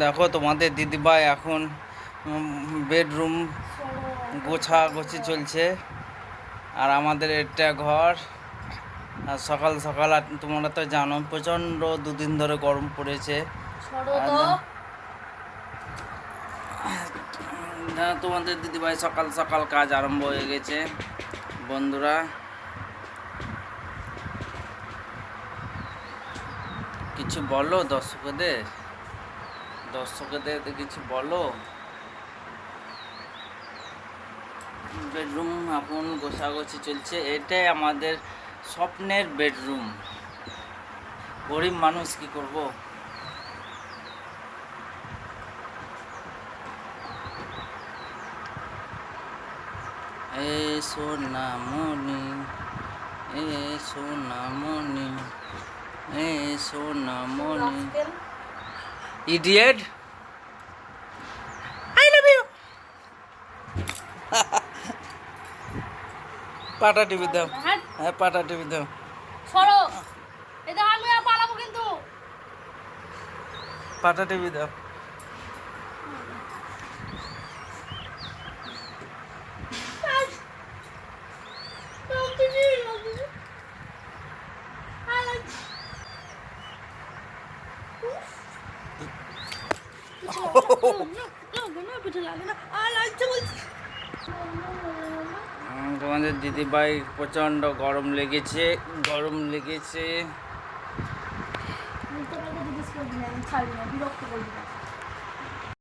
দেখো তোমাদের দিদিভাই এখন বেডরুম গোছাগুছি চলছে। আর আমাদের এটা ঘর। আর সকাল সকাল আর তোমরা তো জানো প্রচণ্ড দুদিন ধরে গরম পড়েছে। তোমাদের দিদিভাই সকাল সকাল কাজ আরম্ভ হয়ে গেছে। বন্ধুরা, কিছু বলো দর্শকদের কিছু বলো। বেডরুম এখন গোছাগুছি চলছে। এটাই আমাদের স্বপ্নের বেডরুম। গরিব মানুষ কি করব। এ সোনামণি, এ সোনামণি, এ সোনামণি। Idiot, I love you. পাটা টিভি দাও। হ্যাঁ, পাটা টিভি দাও। সরো, এটা আমি আর পালাবো কিন্তু। পাটা টিভি দাও। তোমাদের দিদিভাই প্রচণ্ড গরম লেগেছে। ছাড়বি না, বিরক্ত করবি না।